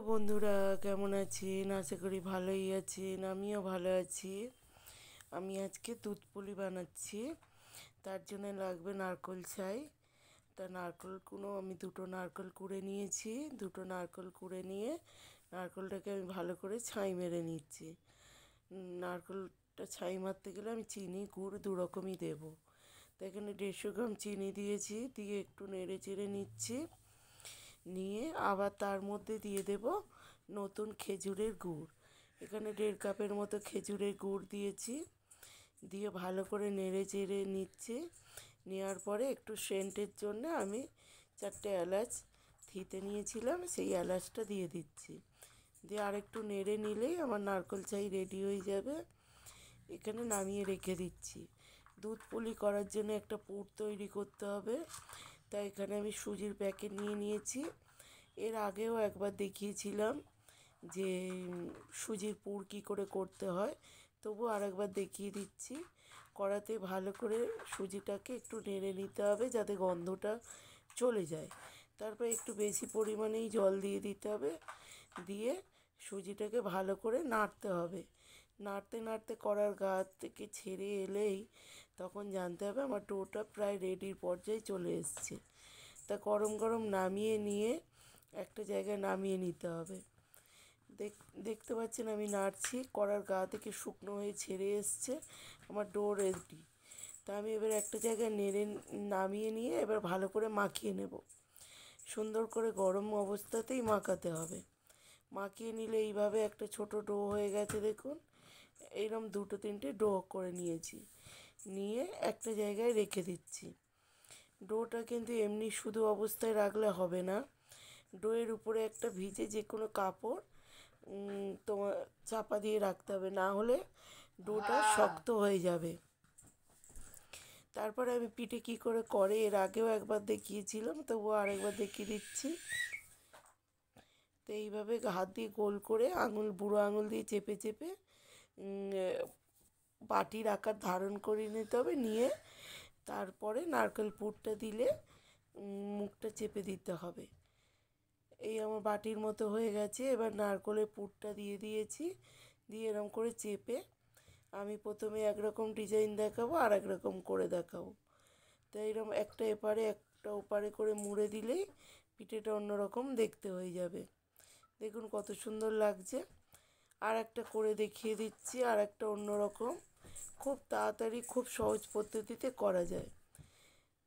বন্ধুরা, কেমন আছেন? আশা করি ভালোই আছেন। আমিও ভালো আছি। আমি আজকে দুধ পুলি বানাচ্ছি। তার জন্য লাগবে নারকেল ছাই। তা নারকেলগুলো আমি দুটো নারকেল কুড়ে নিয়েছি। দুটো নারকেল কুড়ে নিয়ে নারকেলটাকে আমি ভালো করে ছাই মেরে নিচ্ছি। নারকেলটা ছাই মারতে গেলে আমি চিনি গুড় দু রকমই দেবো। তো এখানে 150 গ্রাম চিনি দিয়েছি, দিয়ে একটু নেড়ে চেড়ে নিচ্ছি। নিয়ে আবার তার মধ্যে দিয়ে দেব নতুন খেজুরের গুড়। এখানে 1.5 কাপের মতো খেজুরের গুড় দিয়েছি, দিয়ে ভালো করে নেড়ে চেড়ে নিচ্ছি। নেওয়ার পরে একটু সেন্টের জন্য আমি 4টে এলাচ থিতে নিয়েছিলাম, সেই এলাচটা দিয়ে দিচ্ছি। দিয়ে আরেকটু নেড়ে নিলেই আমার নারকেল চাই রেডি হয়ে যাবে। এখানে নামিয়ে রেখে দিচ্ছি। দুধ পুলি করার জন্য একটা পুর তৈরি করতে হবে। তাই এখানে আমি সুজির প্যাকেট নিয়ে নিয়েছি। এর আগেও একবার দেখিয়েছিলাম যে সুজির পুর কী করে করতে হয়, তবু আরেকবার দেখিয়ে দিচ্ছি। কড়াতে ভালো করে সুজিটাকে একটু নেড়ে নিতে হবে যাতে গন্ধটা চলে যায়। তারপর একটু বেশি পরিমাণেই জল দিয়ে দিতে হবে। দিয়ে সুজিটাকে ভালো করে নাড়তে হবে। নাড়তে নাড়তে কড়ার গা থেকে ছেড়ে এলেই তখন জানতে হবে আমার ডোটা প্রায় রেডির পর্যায়ে চলে এসছে। তা গরম গরম নামিয়ে নিয়ে একটা জায়গায় নামিয়ে নিতে হবে। দেখতে পাচ্ছেন আমি নাড়ছি, কড়ার গা থেকে শুকনো হয়ে ছেড়ে এসছে, আমার ডো রেডি। তা আমি এবার একটা জায়গায় নেড়ে নামিয়ে নিয়ে এবার ভালো করে মাখিয়ে নেব। সুন্দর করে গরম অবস্থাতেই মাখাতে হবে। মাখিয়ে নিলে এইভাবে একটা ছোট ডো হয়ে গেছে দেখুন। এইরকম 2-3টে ডো করে নিয়েছি, নিয়ে একটা জায়গায় রেখে দিচ্ছি। ডোটা কিন্তু এমনি শুধু অবস্থায় রাখলে হবে না। ডোয়ের উপরে একটা ভিজে যে কোনো কাপড় তোমার চাপা দিয়ে রাখতে হবে, না হলে ডোটা শক্ত হয়ে যাবে। তারপরে আমি পিঠে কী করে এর আগেও একবার দেখিয়েছিলাম, তবুও আরেকবার দেখিয়ে দিচ্ছি। তো এইভাবে হাত দিয়ে গোল করে বুড়ো আঙুল দিয়ে চেপে চেপে বাটির আকার ধারণ করে নিতে হবে। নিয়ে তারপরে নারকেল পুরটা দিলে মুখটা চেপে দিতে হবে। এই আমার বাটির মতো হয়ে গেছে। এবার নারকেলের পুরটা দিয়ে দিয়েছি, দিয়ে এরকম করে চেপে আমি প্রথমে একরকম ডিজাইন দেখাবো আর একরকম করে দেখাবো। তো এরকম একটা এপারে একটা ওপারে করে মুড়ে দিলেই পিঠেটা অন্যরকম দেখতে হয়ে যাবে। দেখুন কত সুন্দর লাগছে। আর একটা করে দেখিয়ে দিচ্ছি, আর একটা অন্যরকম, খুব তাড়াতাড়ি খুব সহজ পদ্ধতিতে করা যায়।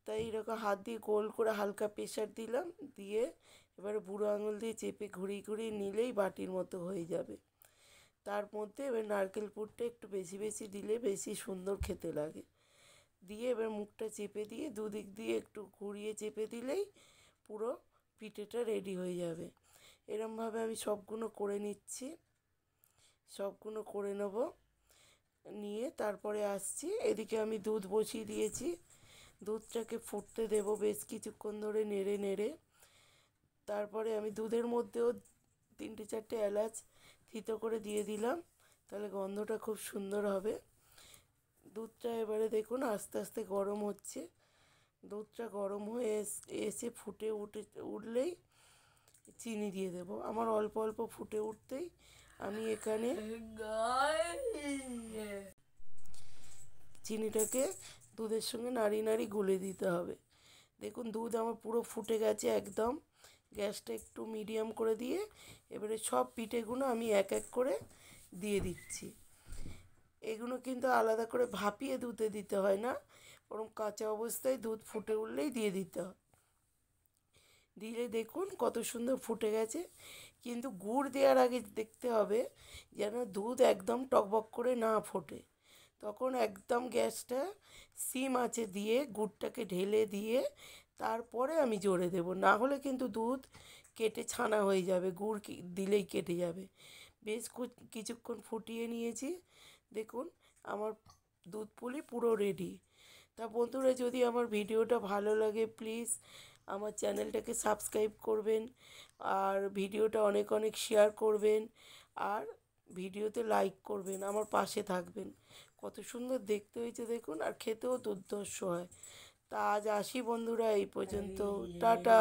তাই এরকম হাত দিয়ে গোল করে হালকা প্রেশার দিলাম, দিয়ে এবারে বুড়ো আঙুল দিয়ে চেপে ঘুরিয়ে ঘুরিয়ে নিলেই বাটির মতো হয়ে যাবে। তার মধ্যে এবার নারকেল পুরটা একটু বেশি বেশি দিলে বেশি সুন্দর খেতে লাগে। দিয়ে এবার মুখটা চেপে দিয়ে দুদিক দিয়ে একটু ঘুরিয়ে চেপে দিলেই পুরো পিঠেটা রেডি হয়ে যাবে। এরমভাবে আমি সবগুলো করে নিচ্ছি, সবগুলো করে নেব। নিয়ে তারপরে আসছি, এদিকে আমি দুধ বসিয়ে দিয়েছি। দুধটাকে ফুটতে দেব বেশ কিছুক্ষণ ধরে নেড়ে নেড়ে। তারপরে আমি দুধের মধ্যেও 3-4টে এলাচ থিতো করে দিয়ে দিলাম, তাহলে গন্ধটা খুব সুন্দর হবে। দুধটা এবারে দেখুন আস্তে আস্তে গরম হচ্ছে। দুধটা গরম হয়ে এসে ফুটে উঠলেই চিনি দিয়ে দেব। আমার অল্প অল্প ফুটে উঠতেই আমি এখানে চিনিটাকে দুধের সঙ্গে নাড়িয়ে নাড়িয়ে গুলে দিতে হবে। দেখুন দুধ আমার পুরো ফুটে গেছে একদম। গ্যাসটা একটু মিডিয়াম করে দিয়ে এবারে সব পিঠেগুলো আমি এক এক করে দিয়ে দিচ্ছি। এগুলো কিন্তু আলাদা করে ভাপিয়ে দুধে দিতে হয় না, বরং কাঁচা অবস্থায় দুধ ফুটে উঠলেই দিয়ে দিতে হয়। দিলে দেখুন কত সুন্দর ফুটে গেছে। কিন্তু গুড় দেওয়ার আগে দেখতে হবে যেন দুধ একদম টকবক করে না ফোটে। তখন একদম গ্যাসটা সিম আঁচে দিয়ে গুড়টাকে ঢেলে দিয়ে তারপরে আমি জোরে দেব, না হলে কিন্তু দুধ কেটে ছানা হয়ে যাবে, গুড় দিলেই কেটে যাবে। বেশ কিছুক্ষণ ফুটিয়ে নিয়েছি, দেখুন আমার দুধ পুলি পুরো রেডি। তা বন্ধুরা, যদি আমার ভিডিওটা ভালো লাগে প্লিজ আমার চ্যানেলটাকে সাবস্ক্রাইব করবেন, আর ভিডিওটা অনেক অনেক শেয়ার করবেন, আর ভিডিওতে লাইক করবেন, আমার পাশে থাকবেন। কত সুন্দর দেখতে হয়েছে দেখুন, আর খেতেও দুর্ধর্ষ হয়। তা আজ আসি বন্ধুরা, এই পর্যন্ত, টাটা।